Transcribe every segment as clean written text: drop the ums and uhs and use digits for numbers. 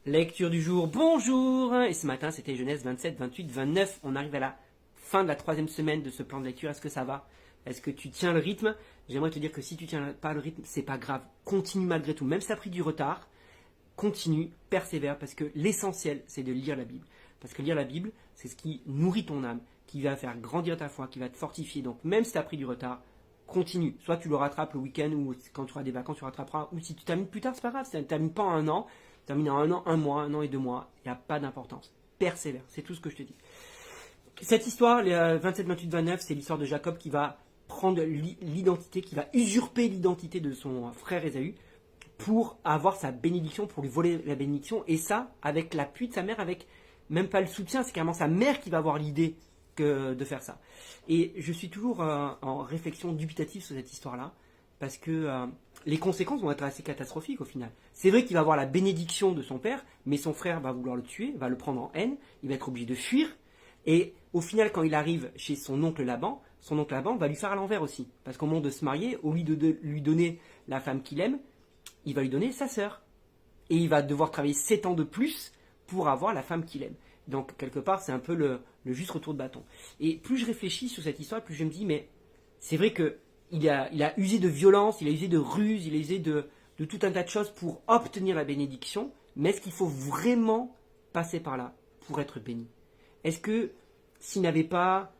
Lecture du jour, bonjour. Et ce matin, c'était Genèse 27, 28, 29. On arrive à la fin de la 3e semaine de ce plan de lecture. Est-ce que ça va? Est-ce que tu tiens le rythme? J'aimerais te dire que si tu tiens pas le rythme, c'est pas grave. Continue malgré tout. Même si tu as pris du retard, continue, persévère, parce que l'essentiel, c'est de lire la Bible. Parce que lire la Bible, c'est ce qui nourrit ton âme, qui va faire grandir ta foi, qui va te fortifier. Donc même si tu as pris du retard, continue. Soit tu le rattrapes le week-end, ou quand tu auras des vacances, tu rattraperas. Ou si tu termines plus tard, c'est pas grave. Si tu termines pas en un an, termine en un an, un mois, un an et 2 mois, il n'y a pas d'importance. Persévère, c'est tout ce que je te dis. Cette histoire, les 27, 28, 29, c'est l'histoire de Jacob qui va prendre l'identité, qui va usurper l'identité de son frère Ésaü pour avoir sa bénédiction, pour lui voler la bénédiction, et ça, avec l'appui de sa mère, avec même pas le soutien, c'est carrément sa mère qui va avoir l'idée de faire ça. Et je suis toujours en réflexion dubitative sur cette histoire-là, parce que les conséquences vont être assez catastrophiques au final. C'est vrai qu'il va avoir la bénédiction de son père, mais son frère va vouloir le tuer, va le prendre en haine, il va être obligé de fuir, et au final, quand il arrive chez son oncle Laban va lui faire à l'envers aussi, parce qu'au moment de se marier, au lieu de lui donner la femme qu'il aime, il va lui donner sa sœur. Et il va devoir travailler 7 ans de plus pour avoir la femme qu'il aime. Donc, quelque part, c'est un peu le juste retour de bâton. Et plus je réfléchis sur cette histoire, plus je me dis, mais c'est vrai qu'il a usé de violence, il a usé de ruse, il a usé de tout un tas de choses pour obtenir la bénédiction. Mais est-ce qu'il faut vraiment passer par là pour être béni? Est-ce que s'il n'avait pas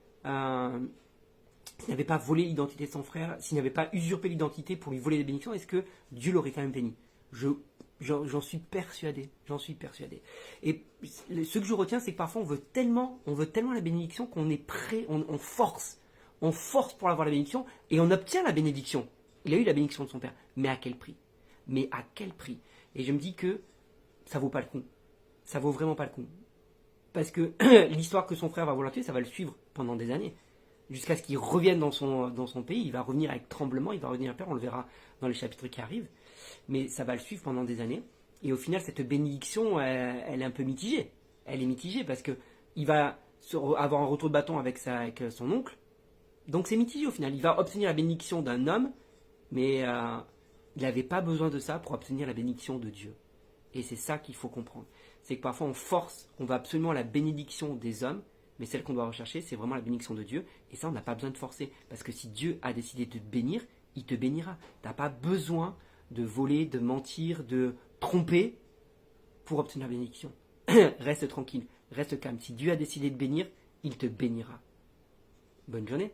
volé l'identité de son frère, s'il n'avait pas usurpé l'identité pour lui voler les bénédictions, est-ce que Dieu l'aurait quand même béni? J'en suis persuadé, Et ce que je retiens, c'est que parfois on veut tellement la bénédiction qu'on est prêt, on force pour avoir la bénédiction, et on obtient la bénédiction. Il a eu la bénédiction de son père, mais à quel prix? Et je me dis que ça vaut pas le coup. Ça vaut vraiment pas le coup. Parce que l'histoire que son frère va vouloir tuer, ça va le suivre pendant des années. Jusqu'à ce qu'il revienne dans son pays. Il va revenir avec tremblement, il va revenir à peur, on le verra dans les chapitres qui arrivent. Mais ça va le suivre pendant des années. Et au final, cette bénédiction, elle est un peu mitigée. Elle est mitigée parce que il va avoir un retour de bâton avec son oncle. Donc c'est mitigé au final. Il va obtenir la bénédiction d'un homme, mais il n'avait pas besoin de ça pour obtenir la bénédiction de Dieu. Et c'est ça qu'il faut comprendre. C'est que parfois on va absolument la bénédiction des hommes, mais celle qu'on doit rechercher, c'est vraiment la bénédiction de Dieu. Et ça, on n'a pas besoin de forcer. Parce que si Dieu a décidé de te bénir, il te bénira. Tu n'as pas besoin de voler, de mentir, de tromper pour obtenir la bénédiction. Reste tranquille, reste calme. Si Dieu a décidé de bénir, il te bénira. Bonne journée.